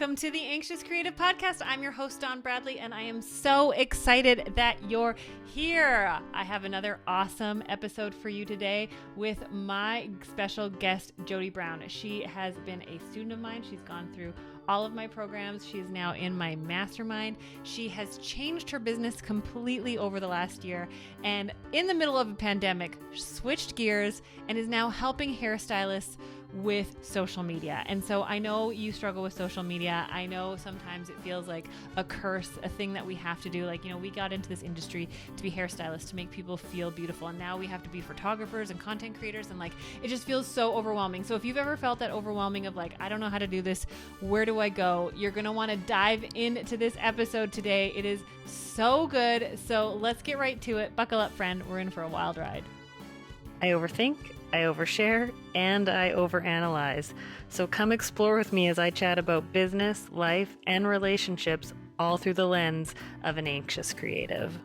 Welcome to the Anxious Creative Podcast. I'm your host, Dawn Bradley, and I am so excited that you're here. I have another awesome episode for you today with my special guest, Jodie Brown. She has been a student of mine. She's gone through all of my programs. She is now in my mastermind. She has changed her business completely over the last year, and in the middle of a pandemic, switched gears and is now helping hairstylists with social media. And so I know you struggle with social media. I know sometimes it feels like a curse, a thing that we have to do. Like, we got into this industry to be hairstylists, to make people feel beautiful. And now we have to be photographers and content creators. And it just feels so overwhelming. So if you've ever felt that overwhelming of I don't know how to do this, where do I go? You're going to want to dive into this episode today. It is so good. So let's get right to it. Buckle up, friend. We're in for a wild ride. I overthink, I overshare, and I overanalyze. So come explore with me as I chat about business, life, and relationships, all through the lens of an anxious creative.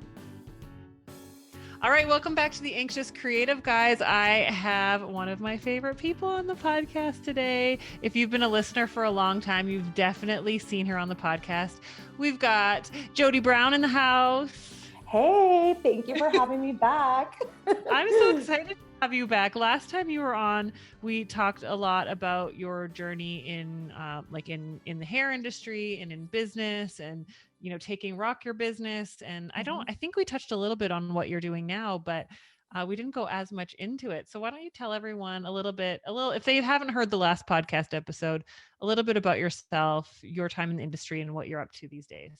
All right, welcome back to the Anxious Creative, guys. I have one of my favorite people on the podcast today. If you've been a listener for a long time, you've definitely seen her on the podcast. We've got Jodie Brown in the house. Hey, thank you for having me back. I'm so excited to have you back. Last time you were on, we talked a lot about your journey in in the hair industry and in business and taking Rock Your Business. And I think we touched a little bit on what you're doing now, but we didn't go as much into it. So why don't you tell everyone a little, if they haven't heard the last podcast episode, a little bit about yourself, your time in the industry, and what you're up to these days.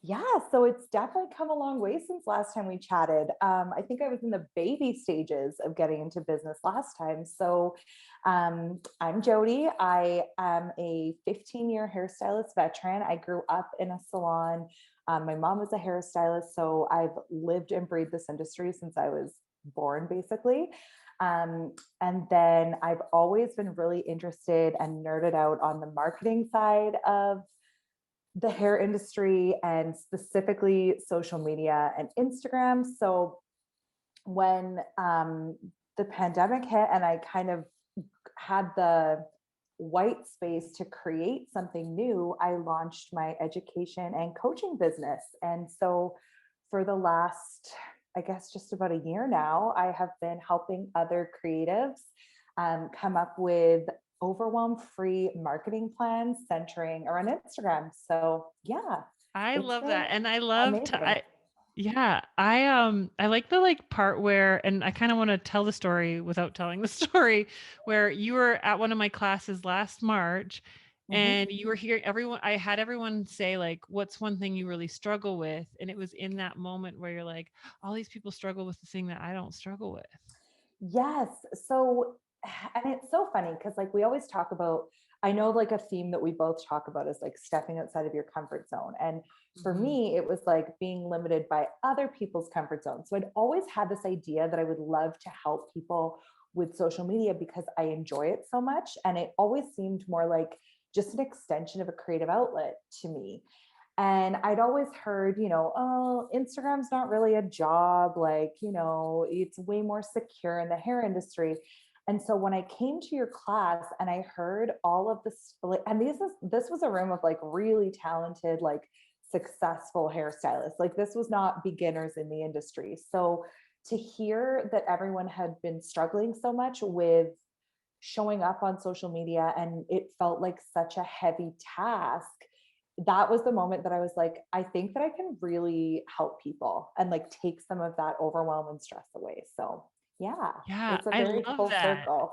Yeah, so it's definitely come a long way since last time we chatted. I think I was in the baby stages of getting into business last time. So I'm Jodie. I am a 15-year hairstylist veteran. I grew up in a salon. My mom was a hairstylist, so I've lived and breathed this industry since I was born, basically. And then I've always been really interested and nerded out on the marketing side of the hair industry and specifically social media and Instagram. So when the pandemic hit and I kind of had the white space to create something new, I launched my education and coaching business. And so for the last, I guess, just about a year now, I have been helping other creatives come up with Overwhelm free marketing plans centering around Instagram. So yeah, I love that. And I like the part where, and I kind of want to tell the story without telling the story, where you were at one of my classes last March and you were here. I had everyone say what's one thing you really struggle with? And it was in that moment where you're like, all these people struggle with the thing that I don't struggle with. Yes. So, and it's so funny because we always talk about, I know a theme that we both talk about is stepping outside of your comfort zone. And for me, it was being limited by other people's comfort zone. So I'd always had this idea that I would love to help people with social media because I enjoy it so much. And it always seemed more like just an extension of a creative outlet to me. And I'd always heard, oh, Instagram's not really a job. It's way more secure in the hair industry. And so when I came to your class and I heard all of this, and this was a room of really talented, successful hairstylists. This was not beginners in the industry. So to hear that everyone had been struggling so much with showing up on social media and it felt like such a heavy task, that was the moment that I was I think that I can really help people and take some of that overwhelm and stress away. So yeah, it's a very full circle.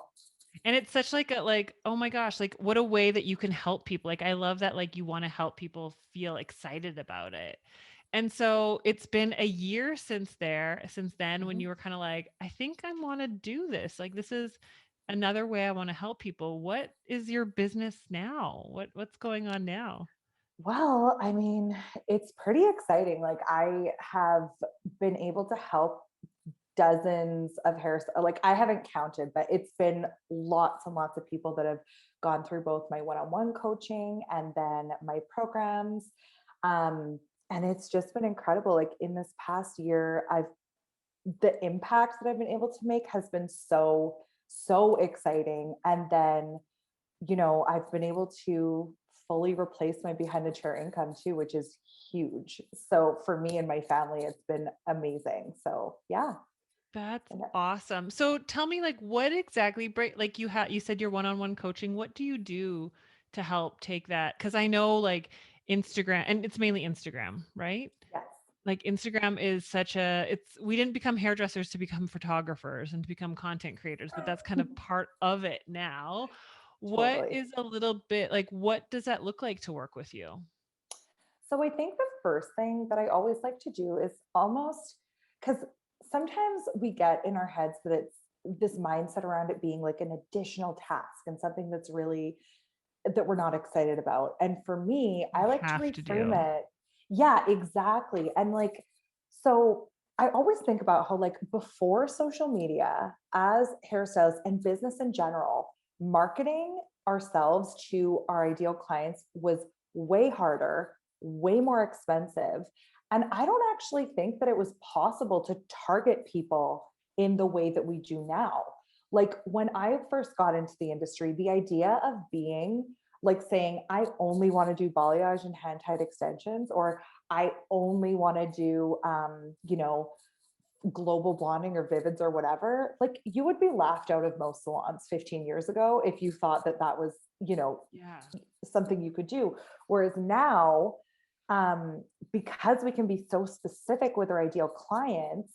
And it's such oh my gosh, what a way that you can help people. I love that you want to help people feel excited about it. And so it's been a year since then when you were kind of I think I want to do this. This is another way I want to help people. What is your business now? What's going on now? Well, I mean, it's pretty exciting. I have been able to help dozens of I haven't counted, but it's been lots and lots of people that have gone through both my one-on-one coaching and then my programs. And it's just been incredible. In this past year, the impact that I've been able to make has been so exciting. And then, I've been able to fully replaced my behind the chair income too, which is huge. So for me and my family, it's been amazing. So yeah. That's And awesome. So tell me, like, what exactly break, like you said your one-on-one coaching. What do you do to help take that? Because I know like Instagram, and it's mainly Instagram, right? yes, Like Instagram is such a, it's, we didn't become hairdressers to become photographers and to become content creators, but that's kind of part of it now. What totally. is a little bit like, what does that look like to work with you? So I think the first thing that I always like to do is almost, because sometimes we get in our heads that it's this mindset around it being like an additional task and something that's really that we're not excited about. And for me, You I like to have to reframe do. it. Yeah, exactly. And like, so I always think about how, like, before social media, as hairstylists and business in general, marketing ourselves to our ideal clients was way harder, way more expensive. And I don't actually think that it was possible to target people in the way that we do now. Like when I first got into the industry, the idea of being like saying, I only want to do balayage and hand tied extensions, or I only want to do, global blonding or vivids or whatever, like you would be laughed out of most salons 15 years ago if you thought that that was, Yeah. something you could do. Whereas now, because we can be so specific with our ideal clients,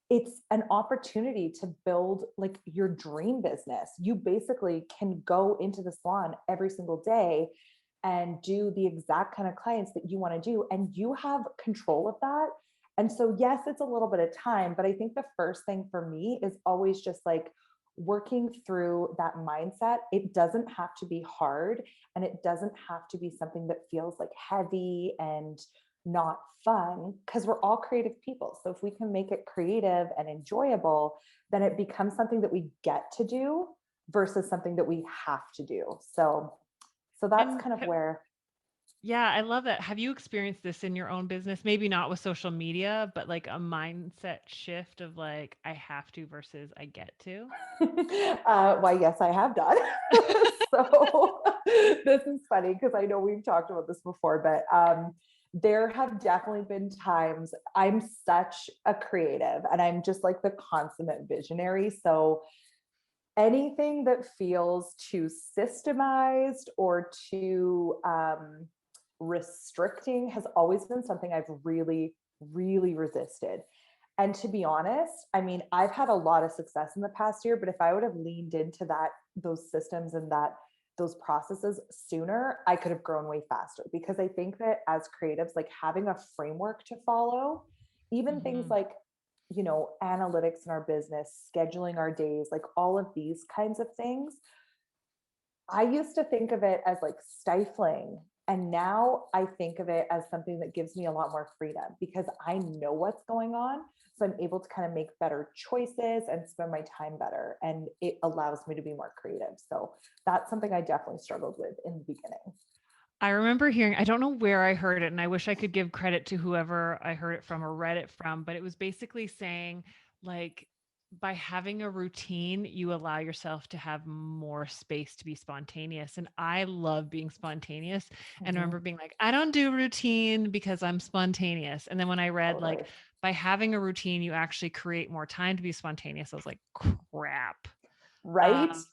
it's an opportunity to build like your dream business. You basically can go into the salon every single day and do the exact kind of clients that you want to do, and you have control of that. And so, yes, it's a little bit of time, but I think the first thing for me is always just like working through that mindset. It doesn't have to be hard, and it doesn't have to be something that feels like heavy and not fun, because we're all creative people. So if we can make it creative and enjoyable, then it becomes something that we get to do versus something that we have to do. So that's And kind of where. yeah, I love that. Have you experienced this in your own business? Maybe not with social media, but like a mindset shift of like, I have to versus I get to? Why, yes, I have done. So this is funny because I know we've talked about this before, but there have definitely been times. I'm such a creative and I'm just like the consummate visionary. So anything that feels too systemized or too restricting has always been something I've really, really resisted. And to be honest, I mean, I've had a lot of success in the past year, but if I would have leaned into those systems and those processes sooner, I could have grown way faster. Because I think that as creatives, like having a framework to follow, even things Mhm. like, analytics in our business, scheduling our days, like all of these kinds of things, I used to think of it as like stifling. And now I think of it as something that gives me a lot more freedom because I know what's going on. So I'm able to kind of make better choices and spend my time better. And it allows me to be more creative. So that's something I definitely struggled with in the beginning. I remember hearing, I don't know where I heard it, and I wish I could give credit to whoever I heard it from or read it from, but it was basically saying, like, by having a routine, you allow yourself to have more space to be spontaneous. And I love being spontaneous. And I Mhm. remember being like, I don't do routine because I'm spontaneous. And then when I read, like, Totally. by having a routine, you actually create more time to be spontaneous, I was like, crap. Right? Um,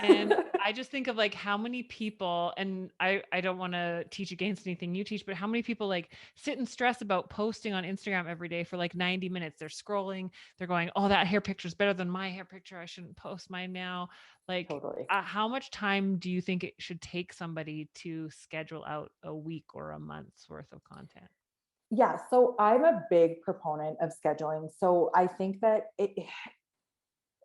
and I just think of like how many people, and I don't want to teach against anything you teach, but how many people like sit and stress about posting on Instagram every day for like 90 minutes. They're scrolling, they're going, oh, that hair picture is better than my hair picture. I shouldn't post mine now. Like, Totally. how much time do you think it should take somebody to schedule out a week or a month's worth of content? Yeah, so I'm a big proponent of scheduling. So I think that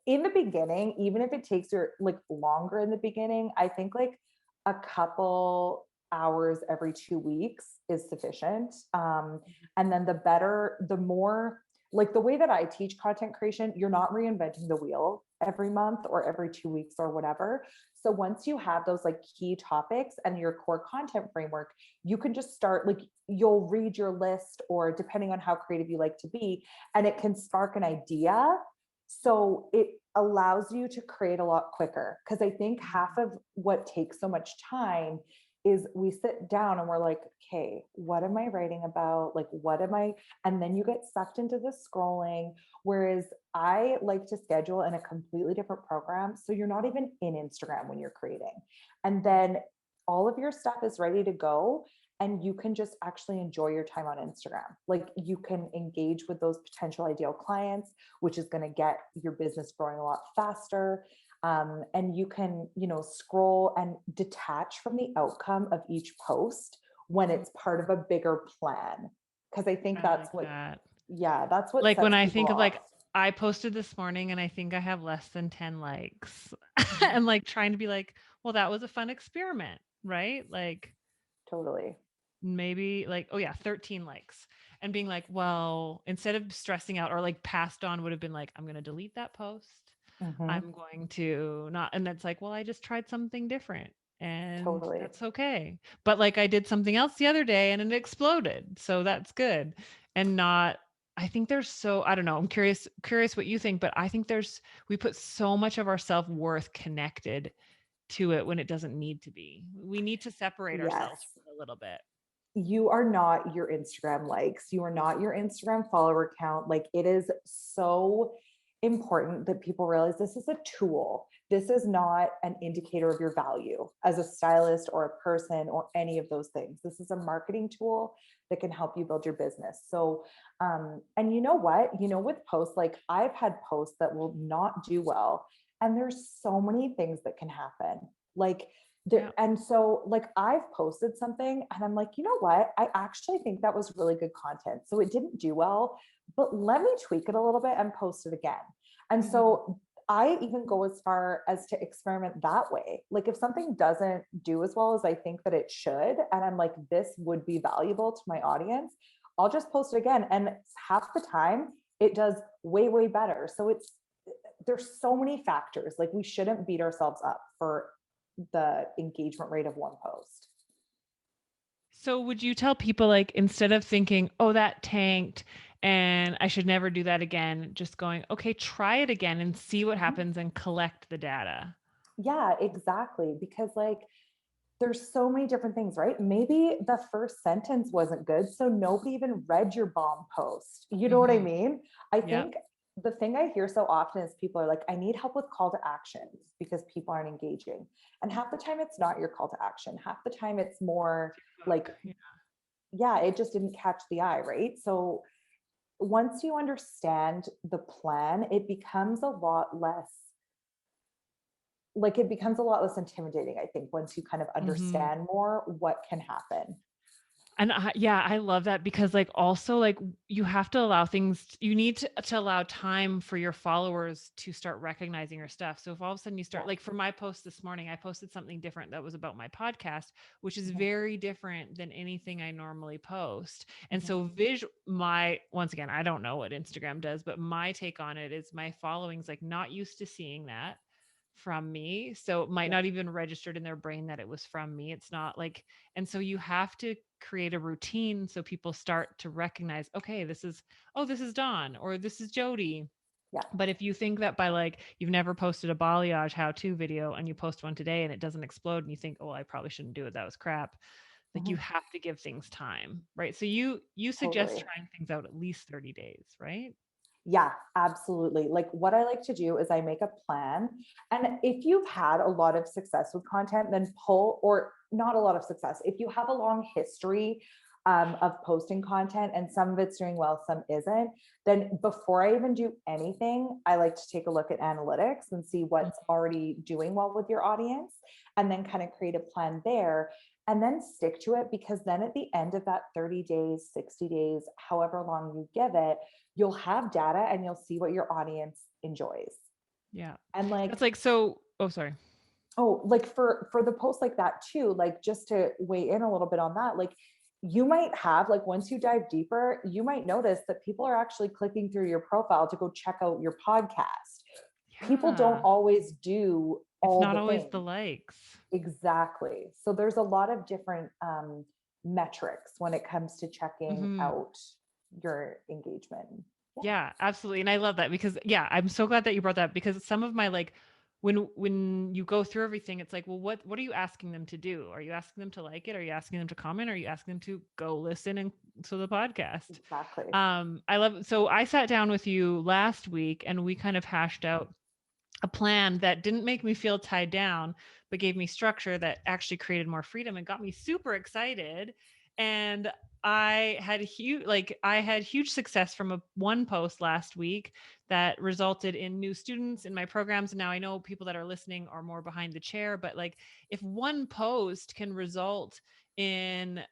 in the beginning, even if it takes your like longer in the beginning, I think like a couple hours every 2 weeks is sufficient. And then the more, like the way that I teach content creation, you're not reinventing the wheel every month or every 2 weeks or whatever. So once you have those like key topics and your core content framework, you can just start like you'll read your list or depending on how creative you like to be, and it can spark an idea, so it allows you to create a lot quicker. Because I think half of what takes so much time is we sit down and we're like, okay, what am I writing about? Like, what am I? And then you get sucked into the scrolling. Whereas I like to schedule in a completely different program. So you're not even in Instagram when you're creating. And then all of your stuff is ready to go. And you can just actually enjoy your time on Instagram. Like you can engage with those potential ideal clients, which is going to get your business growing a lot faster. And you can, scroll and detach from the outcome of each post when it's part of a bigger plan. Because I think that's like that. that's what Like when sets I people think of off. like, I posted this morning and I think I have less than 10 likes and like trying to be like, well, that was a fun experiment, right? Like Totally. maybe like, oh yeah, 13 likes and being like, well, instead of stressing out or like passed on would have been like, I'm going to delete that post. Mm-hmm. I'm going to not, and that's like, well, I just tried something different and Totally. that's okay. But like I did something else the other day and it exploded. So that's good. And not, I think there's so, I don't know, I'm curious what you think, but I think we put so much of our self-worth connected to it when it doesn't need to be. We need to separate ourselves Yes. from it a little bit. You are not your Instagram likes. You are not your Instagram follower count. Like it is so important that people realize this is a tool. This is not an indicator of your value as a stylist or a person or any of those things. This is a marketing tool that can help you build your business. So, and you know what? With posts, like I've had posts that will not do well. And there's so many things that can happen. Like Yeah. and so like I've posted something and I'm like, you know what? I actually think that was really good content. So it didn't do well, but let me tweak it a little bit and post it again. And so I even go as far as to experiment that way. Like if something doesn't do as well as I think that it should, and I'm like, this would be valuable to my audience, I'll just post it again. And half the time it does way, way better. So there's so many factors. Like we shouldn't beat ourselves up for the engagement rate of one post. So would you tell people like instead of thinking, "Oh, that tanked and I should never do that again," just going, "Okay, try it again and see what happens and collect the data." Yeah, exactly. Because like there's so many different things, right? Maybe the first sentence wasn't good, so nobody even read your bomb post. You know what I mean? I Yeah. think the thing I hear so often is people are like, I need help with call to actions because people aren't engaging. And half the time it's not your call to action. Half the time it's more like, yeah, it just didn't catch the eye, right? So once you understand the plan, it becomes a lot less intimidating, I think, once you kind of understand more what can happen. And I love that because like also like you have to allow things, you need to allow time for your followers to start recognizing your stuff. So if all of a sudden you start Yeah. like for my post this morning, I posted something different that was about my podcast, which is Mhm. very different than anything I normally post. And Mhm. so once again, I don't know what Instagram does, but my take on it is my following's like not used to seeing that from me. So it might Yeah. not even registered in their brain that it was from me. It's not like, and so you have to create a routine so people start to recognize, okay, this is Dawn or this is Jodie. Yeah. But if you think that by like you've never posted a balayage how-to video and you post one today and it doesn't explode and you think, oh, I probably shouldn't do it, that was crap. Like you Mhm. have to give things time, right? So you suggest Totally. trying things out at least 30 days, right? Yeah, absolutely. Like what I like to do is I make a plan. And if you've had a lot of success with content, then or not a lot of success. If you have a long history of posting content and some of it's doing well, some isn't, then before I even do anything, I like to take a look at analytics and see what's already doing well with your audience and then kind of create a plan there and then stick to it because then at the end of that 30 days, 60 days, however long you give it, you'll have data and you'll see what your audience enjoys. Yeah. And like, That's like, so, oh, sorry. oh, like for the post like that too, like just to weigh in a little bit on that, like you might have, like once you dive deeper, you might notice that people are actually clicking through your profile to go check out your podcast. People don't Yeah. always do It's all not the always the things. likes. Exactly. So there's a lot of different metrics when it comes to checking Mhm. out your engagement. Yeah, absolutely. And I love that because yeah, I'm so glad that you brought that because some of my like when you go through everything, it's like, well, what are you asking them to do? Are you asking them to like it? Are you asking them to comment? Are you asking them to go listen and to the podcast? Exactly. I love, so I sat down with you last week and we kind of hashed out a plan that didn't make me feel tied down, but gave me structure that actually created more freedom and got me super excited. And I had huge success from one post last week that resulted in new students in my programs. And now I know people that are listening are more behind the chair, but like if one post can result in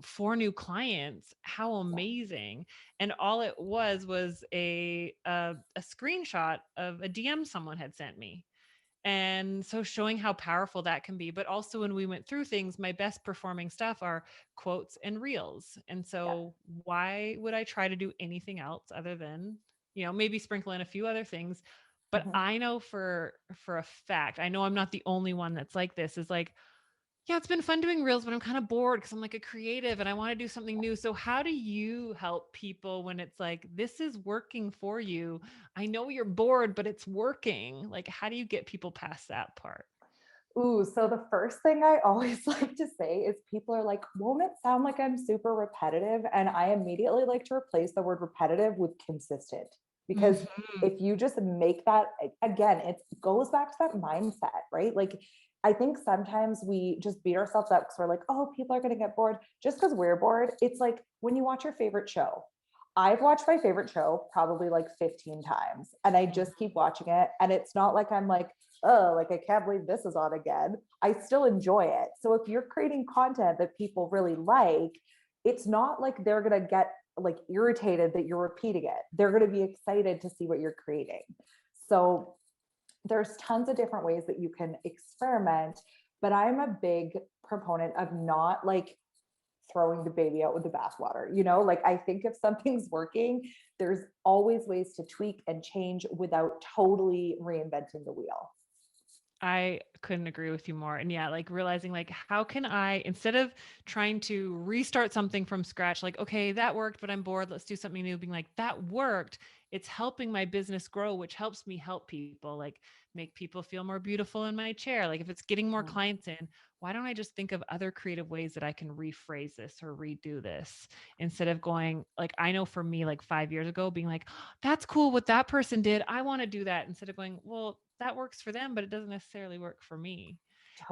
4 new clients, how amazing. And all it was a screenshot of a DM someone had sent me. And so showing how powerful that can be. But also when we went through things, my best performing stuff are quotes and reels. And Yeah. so why would I try to do anything else other than, maybe sprinkle in a few other things? But Mhm. I know for a fact, I know I'm not the only one that's like this, is like, yeah, it's been fun doing reels, but I'm kind of bored because I'm like a creative and I want to do something new. So how do you help people when it's like, this is working for you? I know you're bored, but it's working. Like, how do you get people past that part? Ooh, so the first thing I always like to say is people are like, won't it sound like I'm super repetitive? And I immediately like to replace the word repetitive with consistent. Because Mhm. if you just make that, again, it goes back to that mindset, right? Like, I think sometimes we just beat ourselves up because we're like, oh, people are going to get bored just because we're bored. It's like when you watch your favorite show. I've watched my favorite show probably like 15 times and I just keep watching it. And it's not like I'm like, oh, like I can't believe this is on again. I still enjoy it. So if you're creating content that people really like, it's not like they're going to get like irritated that you're repeating it. They're going to be excited to see what you're creating. So there's tons of different ways that you can experiment, but I'm a big proponent of not like throwing the baby out with the bathwater. Like I think if something's working, there's always ways to tweak and change without totally reinventing the wheel. I couldn't agree with you more. And yeah, like realizing like how can I, instead of trying to restart something from scratch, like, okay, that worked, but I'm bored, let's do something new, being like, that worked. It's helping my business grow, which helps me help people, like make people feel more beautiful in my chair. Like if it's getting more Mhm. clients in, why don't I just think of other creative ways that I can rephrase this or redo this, instead of going like, I know for me, like 5 years ago, being like, that's cool what that person did, I want to do that, instead of going, well, that works for them, but it doesn't necessarily work for me.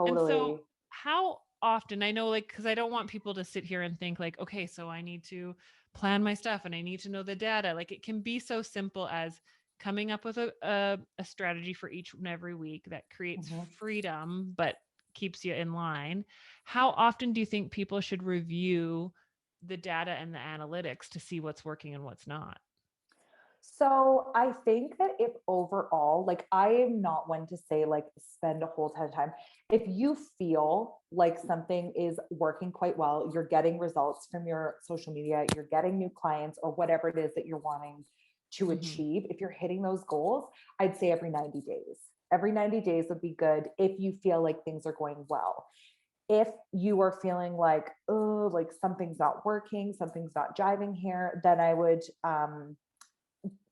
And so, Totally. how often, I know, like, because I don't want people to sit here and think, like, okay, so I need to plan my stuff and I need to know the data. Like, it can be so simple as coming up with a strategy for each and every week that creates Mhm. freedom, but keeps you in line. How often do you think people should review the data and the analytics to see what's working and what's not? So I think that if overall, like I am not one to say like spend a whole ton of time. If you feel like something is working quite well, you're getting results from your social media, you're getting new clients or whatever it is that you're wanting to Hmm. achieve, if you're hitting those goals, I'd say every 90 days. Every 90 days would be good if you feel like things are going well. If you are feeling like, oh, like something's not working, something's not jiving here, then I would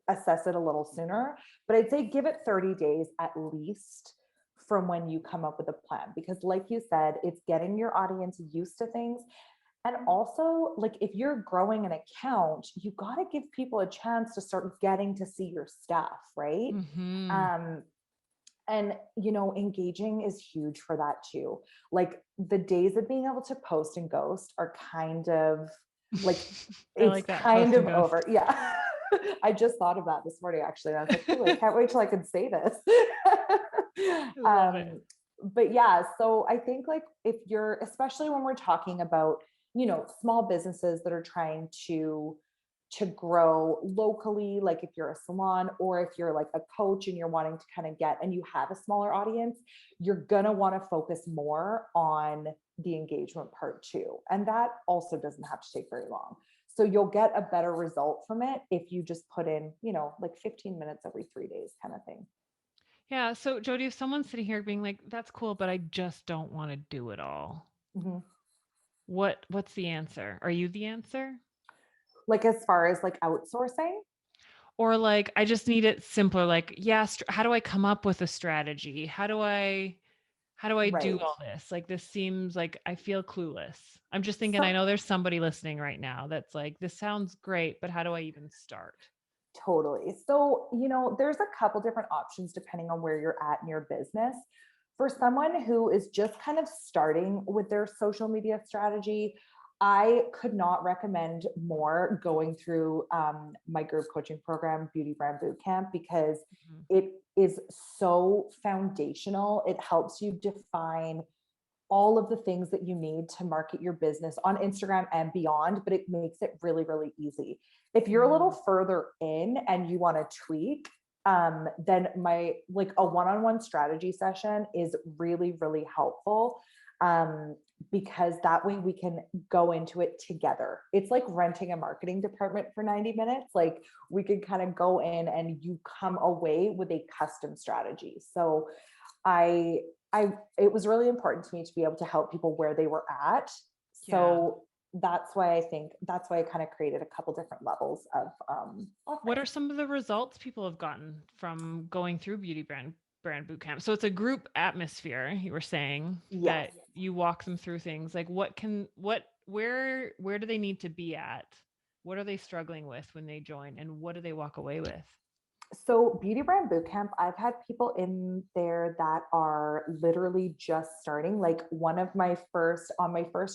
assess it a little sooner. But I'd say give it 30 days at least from when you come up with a plan. Because, like you said, it's getting your audience used to things. And also, like if you're growing an account, you got to give people a chance to start getting to see your stuff, right? Hmm. Um, and engaging is huge for that too. Like the days of being able to post and ghost are kind of like I it's like that, kind post and of ghost. over. Yeah. I just thought of that this morning actually. And I was like, oh, I can't wait till I can say this. I love it. um, but yeah, so I think like if you're, especially when we're talking about, small businesses that are trying to grow locally, like if you're a salon or if you're like a coach and you're wanting to kind of get and you have a smaller audience, you're going to want to focus more on the engagement part too. And that also doesn't have to take very long. So you'll get a better result from it if you just put in, like 15 minutes every 3 days kind of thing. Yeah. So, Jody, if someone's sitting here being like, "That's cool, but I just don't want to do it all," Mhm. what's the answer? Are you the answer? Like as far as like outsourcing. Or like, I just need it simpler. Like, yeah, how do I come up with a strategy? How do I do Right. all this? Like, this seems like I feel clueless. I'm just thinking, I So know there's somebody listening right now that's like, this sounds great, but how do I even start? totally. So, there's a couple different options depending on where you're at in your business. For someone who is just kind of starting with their social media strategy, I could not recommend more going through my group coaching program, Beauty Brand Bootcamp, because Mhm. it is so foundational. It helps you define all of the things that you need to market your business on Instagram and beyond, but it makes it really, really easy. If you're a little Mm. further in and you want to tweak, then my like a one-on-one strategy session is really, really helpful. Because that way we can go into it together. It's like renting a marketing department for 90 minutes. Like we can kind of go in and you come away with a custom strategy. So I it was really important to me to be able to help people where they were at. Yeah. So that's why I kind of created a couple different levels of What are offerings. some of the results people have gotten from going through Beauty Brand Bootcamp? So it's a group atmosphere. You were saying Yes. that you walk them through things like where do they need to be at? What are they struggling with when they join, and what do they walk away with? So Beauty Brand Bootcamp, I've had people in there that are literally just starting. Like on my first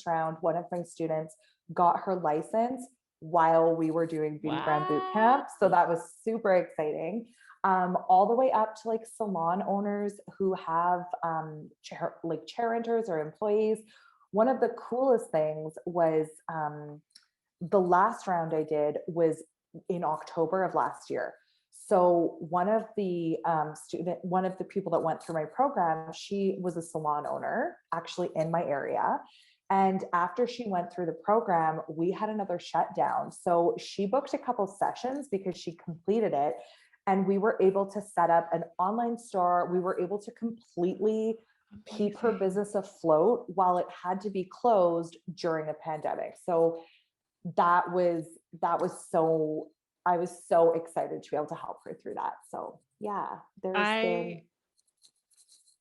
round, one of my students got her license while we were doing Beauty Brand Bootcamp. What? So that was super exciting. All the way up to like salon owners who have chair renters or employees. One of the coolest things was the last round I did was in October of last year. So one of the people that went through my program, she was a salon owner actually in my area. And after she went through the program, we had another shutdown. So she booked a couple sessions because she completed it. And we were able to set up an online store. We were able to completely keep her Amazing. business afloat while it had to be closed during a pandemic. So that was that was so I was so excited to be able to help her through that. So yeah, there's I been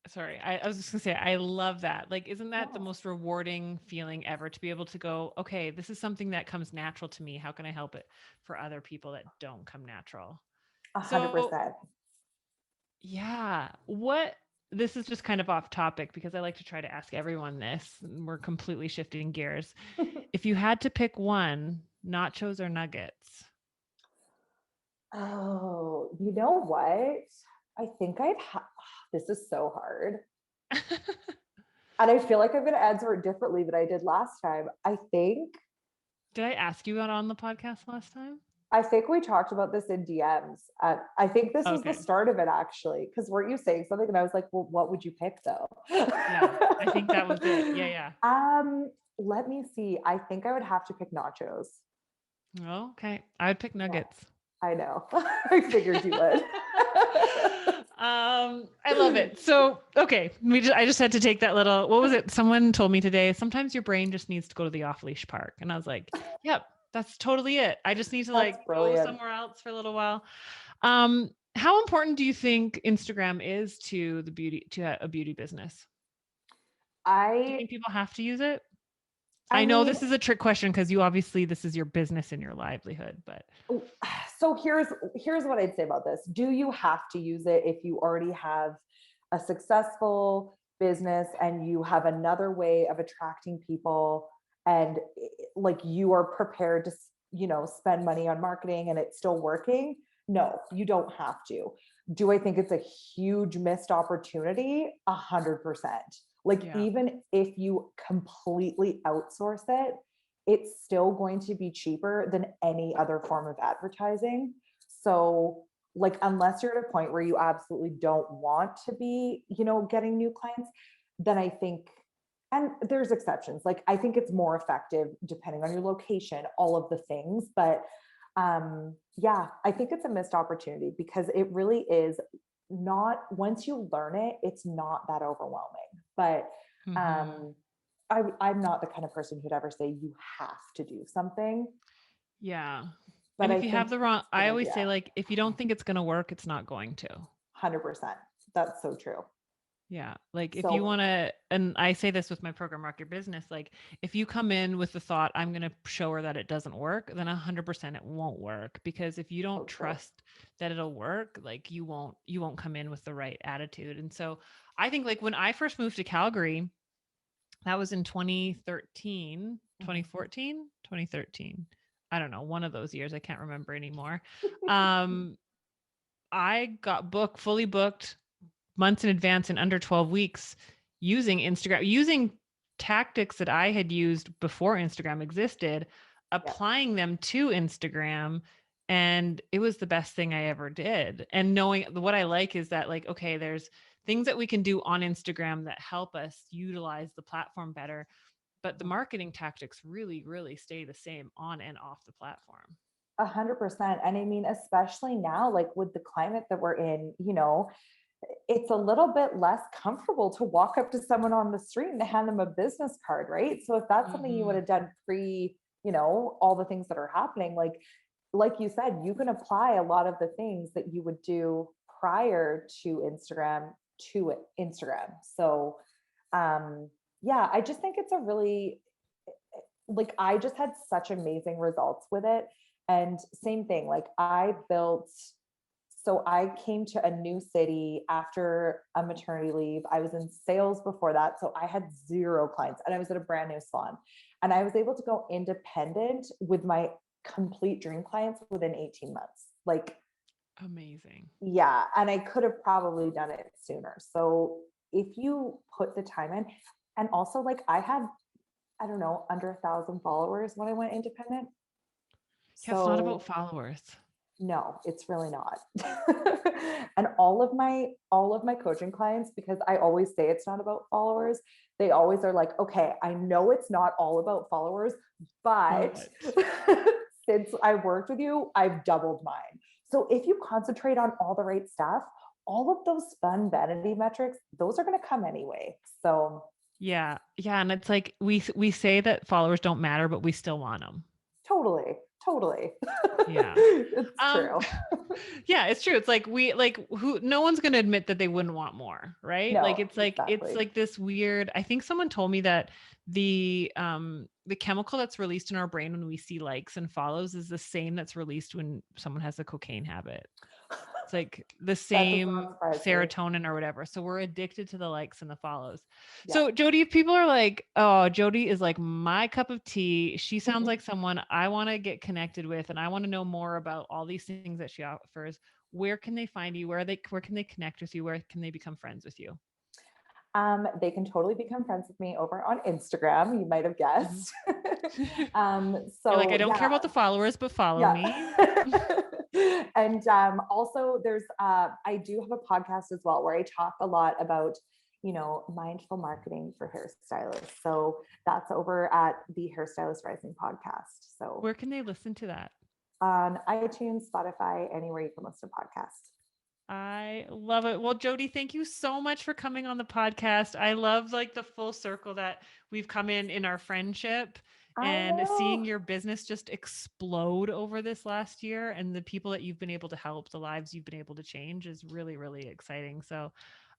sorry, I was just gonna say I love that. Like, isn't that the yeah, most rewarding feeling ever to be able to go, okay, this is something that comes natural to me. How can I help it for other people that don't come natural? a hundred So percent. yeah, what this is just kind of off topic because I like to try to ask everyone this. And we're completely shifting gears. If you had to pick one, nachos or nuggets? Oh, you know what? I think this is so hard. And I feel like I'm going to answer it differently than I did last time. Did I ask you that on the podcast last time? I think we talked about this in DMs. I think this was the Okay. start of it actually, because weren't you saying something? And I was like, well, what would you pick though? Yeah, I think that was it. Yeah, yeah. Let me see. I think I would have to pick nachos. Oh, okay. I would pick Yeah, nuggets. I know. I figured you would. I love it. So, okay, I just had to take that little, what was it? Someone told me today, sometimes your brain just needs to go to the off-leash park. And I was like, yep, that's totally it. I just need to That's like go brilliant. somewhere else for a little while. How important do you think Instagram is to a beauty business? Do you I think people have to use it? I I know mean, this is a trick question because you obviously this is your business and your livelihood, but so here's what I'd say about this. Do you have to use it if you already have a successful business and you have another way of attracting people and like you are prepared to spend money on marketing and it's still working? No, you don't have to. Do I think it's a huge missed opportunity? 100%. Like yeah. even if you completely outsource it, it's still going to be cheaper than any other form of advertising. So, like, unless you're at a point where you absolutely don't want to be, getting new clients, then I think, and there's exceptions, like, I think it's more effective depending on your location, all of the things. But yeah, I think it's a missed opportunity because it really is not, once you learn it, it's not that overwhelming. But Mhm. um, I'm not the kind of person who'd ever say you have to do something. Yeah. But And I if you think have the wrong, it's a good I always say, idea. like, if you don't think it's going to work, it's not going to. 100%. That's so true. Yeah. Like if you So want to, and I say this with my program Rock Your Business, like if you come in with the thought, I'm going to show her that it doesn't work, then 100% it won't work. Because if you don't so true. trust that it'll work, like you won't come in with the right attitude. And so I think like when I first moved to Calgary, that was in 2013, 2014, 2013. I don't know, one of those years. I can't remember anymore. I got fully booked months in advance in under 12 weeks using Instagram, using tactics that I had used before Instagram existed, Yep. applying them to Instagram. And it was the best thing I ever did. And knowing what I like is that, like, okay, there's things that we can do on Instagram that help us utilize the platform better. But the marketing tactics really, really stay the same on and off the platform. 100%. And I mean, especially now, like with the climate that we're in, it's a little bit less comfortable to walk up to someone on the street and hand them a business card, right? So if that's something you would have done pre, all the things that are happening, like you said, you can apply a lot of the things that you would do prior to Instagram to Instagram. So yeah, I just think it's a really, like, I just had such amazing results with it. And same thing, like so I came to a new city after a maternity leave. I was in sales before that. So I had 0 clients and I was at a brand new salon, and I was able to go independent with my complete dream clients within 18 months. Like, amazing. Yeah. And I could have probably done it sooner. So if you put the time in, and also like I had, I don't know, under 1,000 followers when I went independent. Yeah, it's not So about followers. no, it's really not. And all of my coaching clients, because I always say it's not about followers, they always are like, okay, I know it's not all about followers, but since I worked with you, I've doubled mine. So if you concentrate on all the right stuff, all of those fun vanity metrics, those are going to come anyway. So yeah. And it's like we say that followers don't matter, but we still want them. totally. Yeah. It's true. Yeah, it's true. It's like no one's going to admit that they wouldn't want more, right? Like No, it's like it's exactly. like this weird, I think someone told me that the chemical that's released in our brain when we see likes and follows is the same that's released when someone has a cocaine habit. It's like the same serotonin or whatever. So we're addicted to the likes and the follows. Yeah. So Jodie, if people are like, oh, Jodie is like my cup of tea. She sounds like someone I want to get connected with, and I want to know more about all these things that she offers. Where can they find you? Where can they connect with you? Where can they become friends with you? They can totally become friends with me over on Instagram. You might have guessed. So you're like, I don't care about the followers, but follow me. And also there's, I do have a podcast as well where I talk a lot about, mindful marketing for hairstylists. So that's over at the Hairstylist Rising podcast. So where can they listen to that? On iTunes, Spotify, anywhere you can listen to podcasts. I love it. Well, Jodie, thank you so much for coming on the podcast. I love like the full circle that we've come in our friendship, and seeing your business just explode over this last year, and the people that you've been able to help, the lives you've been able to change is really, really exciting. So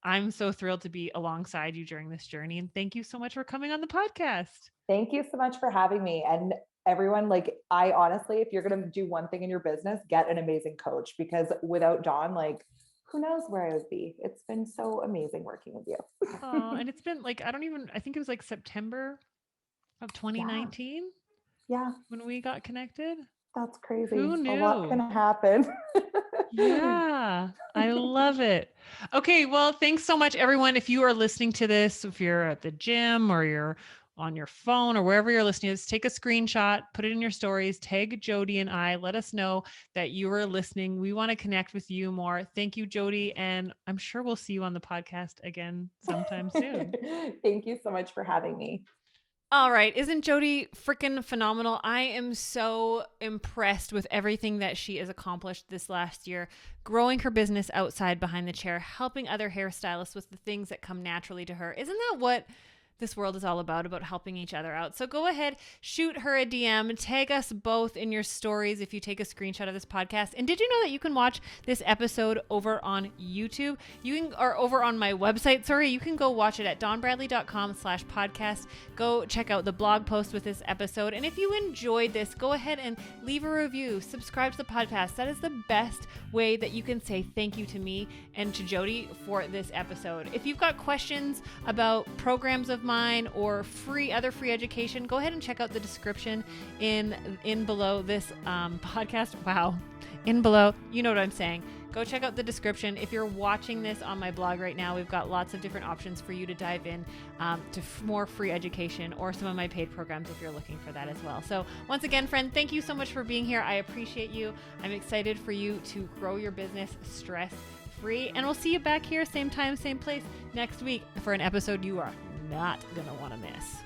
I'm so thrilled to be alongside you during this journey. And thank you so much for coming on the podcast. Thank you so much for having me. And everyone, like, I honestly, if you're going to do one thing in your business, get an amazing coach, because without Dawn, like, who knows where I would be. It's been so amazing working with you. Oh, and it's been like, I think it was like September of 2019. Yeah. When we got connected. That's crazy. Who knew? A lot can happen. Yeah, I love it. Okay, well, thanks so much, everyone. If you are listening to this, if you're at the gym or you're on your phone or wherever you're listening to this, take a screenshot, put it in your stories, tag Jodie and I, let us know that you are listening. We want to connect with you more. Thank you, Jodie. And I'm sure we'll see you on the podcast again sometime soon. Thank you so much for having me. All right. Isn't Jodie freaking phenomenal? I am so impressed with everything that she has accomplished this last year, growing her business outside behind the chair, helping other hairstylists with the things that come naturally to her. Isn't that what this world is all about helping each other out. So go ahead, shoot her a DM, tag us both in your stories if you take a screenshot of this podcast. And did you know that you can watch this episode over on YouTube? Or over on my website, sorry. You can go watch it at dawnbradley.com/podcast. Go check out the blog post with this episode. And if you enjoyed this, go ahead and leave a review, subscribe to the podcast. That is the best way that you can say thank you to me and to Jodie for this episode. If you've got questions about programs of mine or other free education, go ahead and check out the description in below this podcast. Wow. In below, you know what I'm saying. Go check out the description. If you're watching this on my blog right now, we've got lots of different options for you to dive in to more free education or some of my paid programs if you're looking for that as well. So once again, friend, thank you so much for being here. I appreciate you. I'm excited for you to grow your business stress-free. And we'll see you back here, same time, same place next week for an episode you are not going to want to miss.